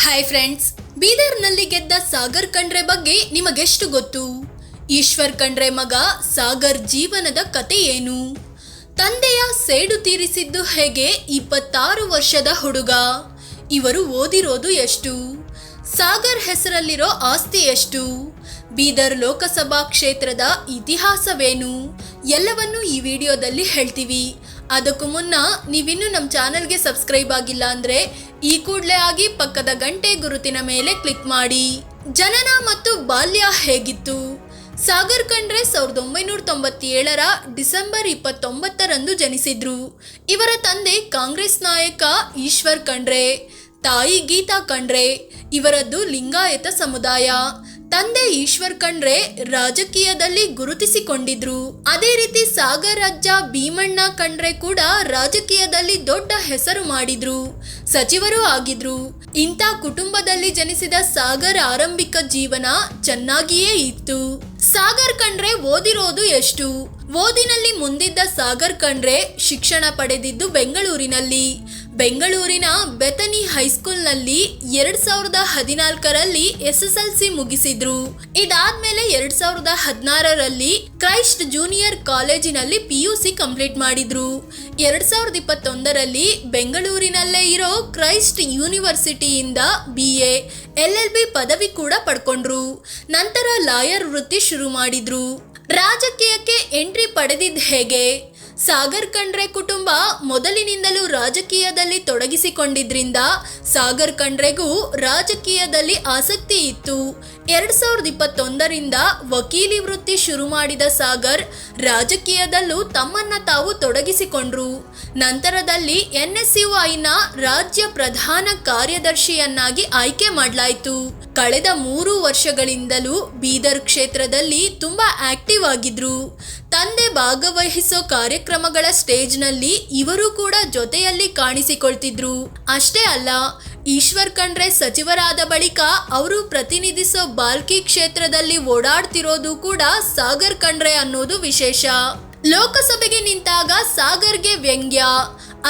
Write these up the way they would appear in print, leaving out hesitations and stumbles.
Hi friends, ಬೀದರ್ನಲ್ಲಿ ಗೆದ್ದ ಸಾಗರ್ ಖಂಡ್ರೆ ಬಗ್ಗೆ ನಿಮಗೆಷ್ಟು ಗೊತ್ತು? ಈಶ್ವರ್ ಖಂಡ್ರೆ ಮಗ ಸಾಗರ್ ಜೀವನದ ಕತೆ ಏನು? ತಂದೆಯ ಸೇಡು ತೀರಿಸಿದ್ದು ಹೇಗೆ? 26 ವರ್ಷದ ಹುಡುಗ. ಇವರು ಓದಿರೋದು ಎಷ್ಟು? ಸಾಗರ್ ಹೆಸರಲ್ಲಿರೋ ಆಸ್ತಿ ಎಷ್ಟು? ಬೀದರ್ ಲೋಕಸಭಾ ಕ್ಷೇತ್ರದ ಇತಿಹಾಸವೇನು? ಎಲ್ಲವನ್ನೂ ಈ ವಿಡಿಯೋದಲ್ಲಿ ಹೇಳ್ತೀವಿ. ಅದಕ್ಕೂ ಮುನ್ನ ನೀವಿನ್ನೂ ನಮ್ಮ ಚಾನಲ್ಗೆ ಸಬ್ಸ್ಕ್ರೈಬ್ ಆಗಿಲ್ಲ ಅಂದರೆ ಈ ಕೂಡಲೇ ಆಗಿ ಪಕ್ಕದ ಗಂಟೆ ಗುರುತಿನ ಮೇಲೆ ಕ್ಲಿಕ್ ಮಾಡಿ. ಜನನ ಮತ್ತು ಬಾಲ್ಯ ಹೇಗಿತ್ತು? ಸಾಗರ್ ಖಂಡ್ರೆ 1997ರ ಡಿಸೆಂಬರ್ 29ರಂದು ಜನಿಸಿದ್ರು. ಇವರ ತಂದೆ ಕಾಂಗ್ರೆಸ್ ನಾಯಕ ಈಶ್ವರ್ ಖಂಡ್ರೆ, ತಾಯಿ ಗೀತಾ ಖಂಡ್ರೆ. ಇವರದ್ದು ಲಿಂಗಾಯತ ಸಮುದಾಯ. ತಂದೆ ಈಶ್ವರ್ ಖಂಡ್ರೆ ರಾಜಕೀಯದಲ್ಲಿ ಗುರುತಿಸಿಕೊಂಡಿದ್ರು. ಅದೇ ರೀತಿ ಸಾಗರ್ ಅಜ್ಜ ಭೀಮಣ್ಣ ಖಂಡ್ರೆ ಕೂಡ ರಾಜಕೀಯದಲ್ಲಿ ದೊಡ್ಡ ಹೆಸರು ಮಾಡಿದ್ರು, ಸಚಿವರು ಆಗಿದ್ರು. ಇಂಥ ಕುಟುಂಬದಲ್ಲಿ ಜನಿಸಿದ ಸಾಗರ್ ಆರಂಭಿಕ ಜೀವನ ಚೆನ್ನಾಗಿಯೇ ಇತ್ತು. ಸಾಗರ್ ಖಂಡ್ರೆ ಓದಿರೋದು ಎಷ್ಟು? ಓದಿನಲ್ಲಿ ಮುಂದಿದ್ದ ಸಾಗರ್ ಖಂಡ್ರೆ ಶಿಕ್ಷಣ ಪಡೆದಿದ್ದು ಬೆಂಗಳೂರಿನ ಬೆತನಿ ಹೈಸ್ಕೂಲ್ನಲ್ಲಿ 2014ರಲ್ಲಿ SSLC ಮುಗಿಸಿದ್ರು. ಇದಾದ್ಮೇಲೆ 2016ರಲ್ಲಿ ಕ್ರೈಸ್ಟ್ ಜೂನಿಯರ್ ಕಾಲೇಜಿನಲ್ಲಿ PUC ಕಂಪ್ಲೀಟ್ ಮಾಡಿದ್ರು. 2021ರಲ್ಲಿ ಬೆಂಗಳೂರಿನಲ್ಲೇ ಇರೋ ಕ್ರೈಸ್ಟ್ ಯೂನಿವರ್ಸಿಟಿಯಿಂದ BA LLB ಪದವಿ ಕೂಡ ಪಡ್ಕೊಂಡ್ರು. ನಂತರ ಲಾಯರ್ ವೃತ್ತಿ ಶುರು ಮಾಡಿದ್ರು. ರಾಜಕೀಯಕ್ಕೆ ಎಂಟ್ರಿ ಪಡೆದಿದ್ದು ಹೇಗೆ? ಸಾಗರ್ ಖಂಡ್ರೆ ಕುಟುಂಬ ಮೊದಲಿನಿಂದಲೂ ರಾಜಕೀಯದಲ್ಲಿ ತೊಡಗಿಸಿಕೊಂಡಿದ್ರಿಂದ ಸಾಗರ್ ಖಂಡ್ರೆಗೂ ರಾಜಕೀಯದಲ್ಲಿ ಆಸಕ್ತಿ ಇತ್ತು. 2021ರಿಂದ ವಕೀಲಿ ವೃತ್ತಿ ಶುರು ಮಾಡಿದ ಸಾಗರ್ ರಾಜಕೀಯದಲ್ಲೂ ತಮ್ಮನ್ನ ತಾವು ತೊಡಗಿಸಿಕೊಂಡ್ರು. ನಂತರದಲ್ಲಿ NSUIನ ರಾಜ್ಯ ಪ್ರಧಾನ ಕಾರ್ಯದರ್ಶಿಯನ್ನಾಗಿ ಆಯ್ಕೆ ಮಾಡಲಾಯಿತು. ಕಳೆದ 3 ವರ್ಷಗಳಿಂದಲೂ ಬೀದರ್ ಕ್ಷೇತ್ರದಲ್ಲಿ ತುಂಬಾ ಆಕ್ಟಿವ್ ಆಗಿದ್ರು. ತಂದೆ ಭಾಗವಹಿಸೋ ಕಾರ್ಯಕ್ರಮಗಳ ಸ್ಟೇಜ್ನಲ್ಲಿ ಇವರು ಕೂಡ ಜೊತೆಯಲ್ಲಿ ಕಾಣಿಸಿಕೊಳ್ತಿದ್ರು. ಅಷ್ಟೇ ಅಲ್ಲ, ಈಶ್ವರ್ ಖಂಡ್ರೆ ಸಚಿವರಾದ ಬಳಿಕ ಅವರು ಪ್ರತಿನಿಧಿಸೋ ಬಾಲ್ಕಿ ಕ್ಷೇತ್ರದಲ್ಲಿ ಓಡಾಡ್ತಿರೋದು ಕೂಡ ಸಾಗರ್ ಖಂಡ್ರೆ ಅನ್ನೋದು ವಿಶೇಷ. ಲೋಕಸಭೆಗೆ ನಿಂತಾಗ ಸಾಗರ್ಗೆ ವ್ಯಂಗ್ಯ.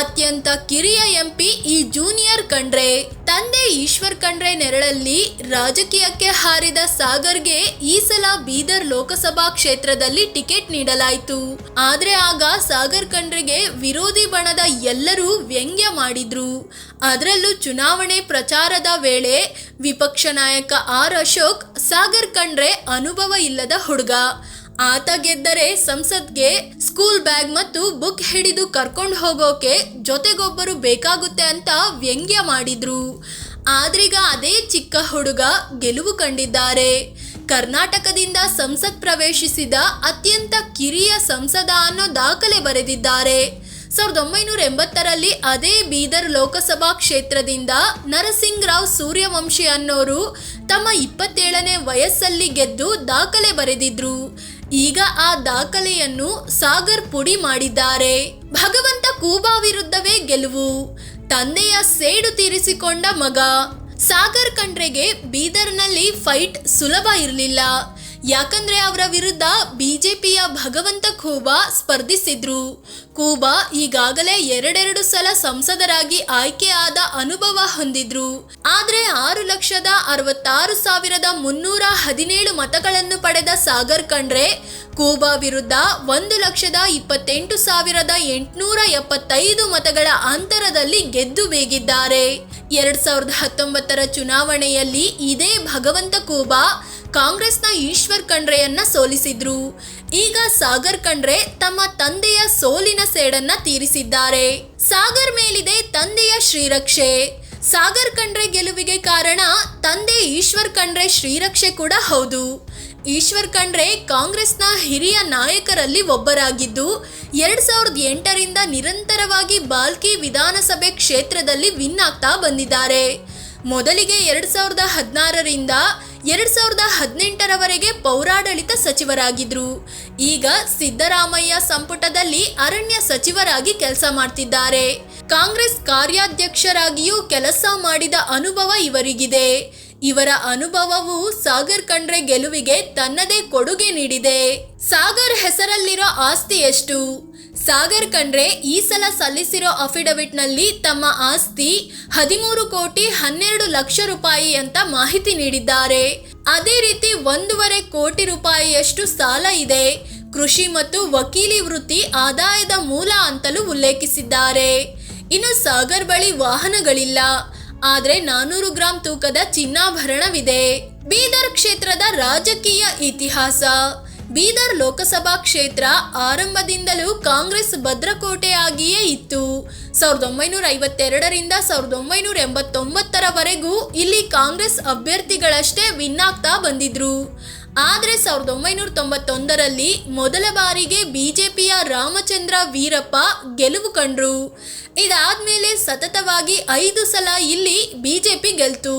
ಅತ್ಯಂತ ಕಿರಿಯ MP ಈ ಜೂನಿಯರ್ ಖಂಡ್ರೆ. ತಂದೆ ಈಶ್ವರ್ ಖಂಡ್ರೆ ನೆರಳಲ್ಲಿ ರಾಜಕೀಯಕ್ಕೆ ಹಾರಿದ ಸಾಗರ್ಗೆ ಈ ಸಲ ಬೀದರ್ ಲೋಕಸಭಾ ಕ್ಷೇತ್ರದಲ್ಲಿ ಟಿಕೆಟ್ ನೀಡಲಾಯಿತು. ಆದ್ರೆ ಆಗ ಸಾಗರ್ ಖಂಡ್ರೆಗೆ ವಿರೋಧಿ ಬಣದ ಎಲ್ಲರೂ ವ್ಯಂಗ್ಯ ಮಾಡಿದ್ರು. ಅದರಲ್ಲೂ ಚುನಾವಣೆ ಪ್ರಚಾರದ ವೇಳೆ ವಿಪಕ್ಷ ನಾಯಕ R ಅಶೋಕ್ ಸಾಗರ್ ಖಂಡ್ರೆ ಅನುಭವ ಇಲ್ಲದ ಹುಡುಗ, ಆತ ಗೆದ್ದರೆ ಸಂಸತ್ಗೆ ಸ್ಕೂಲ್ ಬ್ಯಾಗ್ ಮತ್ತು ಬುಕ್ ಹಿಡಿದು ಕರ್ಕೊಂಡು ಹೋಗೋಕೆ ಜೊತೆಗೊಬ್ಬರು ಬೇಕಾಗುತ್ತೆ ಅಂತ ವ್ಯಂಗ್ಯ ಮಾಡಿದ್ರು. ಆದ್ರೀಗ ಅದೇ ಚಿಕ್ಕ ಹುಡುಗ ಗೆಲುವು ಕಂಡಿದ್ದಾರೆ. ಕರ್ನಾಟಕದಿಂದ ಸಂಸತ್ ಪ್ರವೇಶಿಸಿದ ಅತ್ಯಂತ ಕಿರಿಯ ಸಂಸದ ಅನ್ನೋ ದಾಖಲೆ ಬರೆದಿದ್ದಾರೆ. 1980ರಲ್ಲಿ ಅದೇ ಬೀದರ್ ಲೋಕಸಭಾ ಕ್ಷೇತ್ರದಿಂದ ನರಸಿಂಗ್ ರಾವ್ ಸೂರ್ಯವಂಶಿ ಅನ್ನೋರು ತಮ್ಮ 27ನೇ ವಯಸ್ಸಲ್ಲಿ ಗೆದ್ದು ದಾಖಲೆ ಬರೆದಿದ್ರು. ಈಗ ಆ ದಾಖಲೆಯನ್ನು ಸಾಗರ್ ಪುಡಿ ಮಾಡಿದ್ದಾರೆ. ಭಗವಂತ ಖೂಬಾ ವಿರುದ್ಧವೇ ಗೆಲುವು. ತಂದೆಯ ಸೇಡು ತೀರಿಸಿಕೊಂಡ ಮಗ. ಸಾಗರ್ ಖಂಡ್ರೆಗೆ ಬೀದರ್ನಲ್ಲಿ ಫೈಟ್ ಸುಲಭ ಇರಲಿಲ್ಲ. ಯಾಕಂದ್ರೆ ಅವರ ವಿರುದ್ಧ BJPಯ ಭಗವಂತ ಖೂಬಾ ಸ್ಪರ್ಧಿಸಿದ್ರು. ಖೂಬಾ ಈಗಾಗಲೇ 2 ಸಲ ಸಂಸದರಾಗಿ ಆಯ್ಕೆ ಆದ ಅನುಭವ ಹೊಂದಿದ್ರು. ಆದ್ರೆ 6,66,317 ಮತಗಳನ್ನು ಪಡೆದ ಸಾಗರ್ ಖಂಡ್ರೆ ಖೂಬಾ ವಿರುದ್ಧ 1,28,875 ಮತಗಳ ಅಂತರದಲ್ಲಿ ಗೆದ್ದು ಬೀಗಿದ್ದಾರೆ. 2019ರ ಚುನಾವಣೆಯಲ್ಲಿ ಇದೇ ಭಗವಂತ ಖೂಬಾ ಕಾಂಗ್ರೆಸ್ನ ಈಶ್ವರ್ ಖಂಡ್ರೆಯನ್ನ ಸೋಲಿಸಿದ್ರು. ಈಗ ಸಾಗರ್ ಖಂಡ್ರೆ ತಮ್ಮ ತಂದೆಯ ಸೋಲಿನ ಸೇಡನ್ನ ತೀರಿಸಿದ್ದಾರೆ. ಸಾಗರ್ ಮೇಲಿದೆ ತಂದೆಯ ಶ್ರೀರಕ್ಷೆ. ಸಾಗರ್ ಖಂಡ್ರೆ ಗೆಲುವಿಗೆ ಕಾರಣ ತಂದೆ ಈಶ್ವರ್ ಖಂಡ್ರೆ ಶ್ರೀರಕ್ಷೆ ಕೂಡ ಹೌದು. ಈಶ್ವರ್ ಖಂಡ್ರೆ ಕಾಂಗ್ರೆಸ್ನ ಹಿರಿಯ ನಾಯಕರಲ್ಲಿ ಒಬ್ಬರಾಗಿದ್ದು 2008ರಿಂದ ನಿರಂತರವಾಗಿ ಬಾಲ್ಕಿ ವಿಧಾನಸಭೆ ಕ್ಷೇತ್ರದಲ್ಲಿ ವಿನ್ ಆಗ್ತಾ ಬಂದಿದ್ದಾರೆ. ಮೊದಲಿಗೆ 2016ರಿಂದ 2018ರವರೆಗೆ ಪೌರಾಡಳಿತ ಸಚಿವರಾಗಿದ್ರು. ಈಗ ಸಿದ್ದರಾಮಯ್ಯ ಸಂಪುಟದಲ್ಲಿ ಅರಣ್ಯ ಸಚಿವರಾಗಿ ಕೆಲಸ ಮಾಡ್ತಿದ್ದಾರೆ. ಕಾಂಗ್ರೆಸ್ ಕಾರ್ಯಾಧ್ಯಕ್ಷರಾಗಿಯೂ ಕೆಲಸ ಮಾಡಿದ ಅನುಭವ ಇವರಿಗಿದೆ. ಇವರ ಅನುಭವವು ಸಾಗರ್ ಖಂಡ್ರೆ ಗೆಲುವಿಗೆ ತನ್ನದೇ ಕೊಡುಗೆ ನೀಡಿದೆ. ಸಾಗರ್ ಹೆಸರಲ್ಲಿರೋ ಆಸ್ತಿ ಎಷ್ಟು? ಸಾಗರ್ ಖಂಡ್ರೆ ಈ ಸಲ ಸಲ್ಲಿಸಿರೋ ಅಫಿಡವಿಟ್ನಲ್ಲಿ ತಮ್ಮ ಆಸ್ತಿ 13,12,00,000 ಅಂತ ಮಾಹಿತಿ ನೀಡಿದ್ದಾರೆ. ಅದೇ ರೀತಿ 1.5 ಕೋಟಿ ರೂಪಾಯಿಯಷ್ಟು ಸಾಲ ಇದೆ. ಕೃಷಿ ಮತ್ತು ವಕೀಲಿ ವೃತ್ತಿ ಆದಾಯದ ಮೂಲ ಅಂತಲೂ ಉಲ್ಲೇಖಿಸಿದ್ದಾರೆ. ಇನ್ನು ಸಾಗರ್ ಬಳಿ ವಾಹನಗಳಿಲ್ಲ, ಆದ್ರೆ 400 ಗ್ರಾಂ ತೂಕದ ಚಿನ್ನಾಭರಣವಿದೆ. ಬೀದರ್ ಕ್ಷೇತ್ರದ ರಾಜಕೀಯ ಇತಿಹಾಸ. ಬೀದರ್ ಲೋಕಸಭಾ ಕ್ಷೇತ್ರ ಆರಂಭದಿಂದಲೂ ಕಾಂಗ್ರೆಸ್ ಭದ್ರಕೋಟೆಯಾಗಿಯೇ ಇತ್ತು. 1952ರಿಂದ 1989ರವರೆಗೂ ಇಲ್ಲಿ ಕಾಂಗ್ರೆಸ್ ಅಭ್ಯರ್ಥಿಗಳಷ್ಟೇ ವಿನ್ ಆಗ್ತಾ ಬಂದಿದ್ರು. ಆದರೆ 1991ರಲ್ಲಿ ಮೊದಲ ಬಾರಿಗೆ ಬಿಜೆಪಿಯ ರಾಮಚಂದ್ರ ವೀರಪ್ಪ ಗೆಲುವು ಕಂಡ್ರು. ಇದಾದ್ಮೇಲೆ ಸತತವಾಗಿ 5 ಸಲ ಇಲ್ಲಿ ಬಿಜೆಪಿ ಗೆಲ್ತು.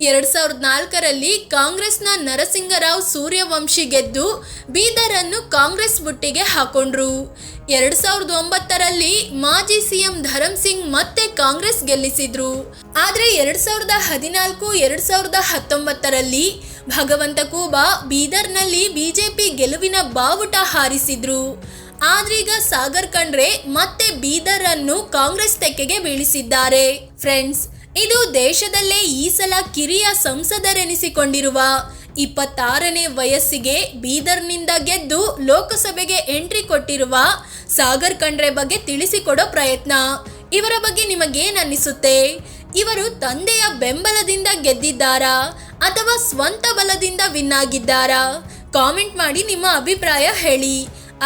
2004ರಲ್ಲಿ ಕಾಂಗ್ರೆಸ್ನ ನರಸಿಂಗರಾವ್ ಸೂರ್ಯವಂಶಿ ಗೆದ್ದು ಬೀದರನ್ನು ಕಾಂಗ್ರೆಸ್ ಬುಟ್ಟಿಗೆ ಹಾಕೊಂಡ್ರು. 2009ರಲ್ಲಿ ಮಾಜಿ ಸಿಎಂ ಧರಮ್ ಸಿಂಗ್ ಮತ್ತೆ ಕಾಂಗ್ರೆಸ್ ಗೆಲ್ಲಿಸಿದ್ರು. ಆದ್ರೆ 2014-2019ರಲ್ಲಿ ಭಗವಂತ ಖೂಬಾ ಬೀದರ್ನಲ್ಲಿ ಬಿಜೆಪಿ ಗೆಲುವಿನ ಬಾವುಟ ಹಾರಿಸಿದ್ರು. ಆದ್ರೀಗ ಸಾಗರ್ ಖಂಡ್ರೆ ಮತ್ತೆ ಬೀದರ್ ಅನ್ನು ಕಾಂಗ್ರೆಸ್ ತೆಕ್ಕೆಗೆ ಬೀಳಿಸಿದ್ದಾರೆ. ಫ್ರೆಂಡ್ಸ್, ಇದು ದೇಶದಲ್ಲೇ ಈ ಸಲ ಕಿರಿಯ ಸಂಸದರೆನಿಸಿಕೊಂಡಿರುವ 26ನೇ ವಯಸ್ಸಿಗೆ ಬೀದರ್ನಿಂದ ಗೆದ್ದು ಲೋಕಸಭೆಗೆ ಎಂಟ್ರಿ ಕೊಟ್ಟಿರುವ ಸಾಗರ್ ಖಂಡ್ರೆ ಬಗ್ಗೆ ತಿಳಿಸಿಕೊಡೋ ಪ್ರಯತ್ನ. ಇವರ ಬಗ್ಗೆ ನಿಮಗೇನ್ ಅನ್ನಿಸುತ್ತೆ? ಇವರು ತಂದೆಯ ಬೆಂಬಲದಿಂದ ಗೆದ್ದಿದ್ದಾರಾ ಅಥವಾ ಸ್ವಂತ ಬಲದಿಂದ ವಿನ್ ಆಗಿದ್ದಾರಾ? ಕಾಮೆಂಟ್ ಮಾಡಿ ನಿಮ್ಮ ಅಭಿಪ್ರಾಯ ಹೇಳಿ.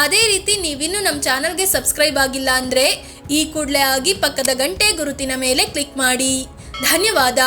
ಅದೇ ರೀತಿ ನೀವಿನ್ನೂ ನಮ್ಮ ಚಾನಲ್ಗೆ ಸಬ್ಸ್ಕ್ರೈಬ್ ಆಗಿಲ್ಲ ಅಂದರೆ ಈ ಕೂಡಲೇ ಆಗಿ ಪಕ್ಕದ ಗಂಟೆ ಗುರುತಿನ ಮೇಲೆ ಕ್ಲಿಕ್ ಮಾಡಿ. ಧನ್ಯವಾದ.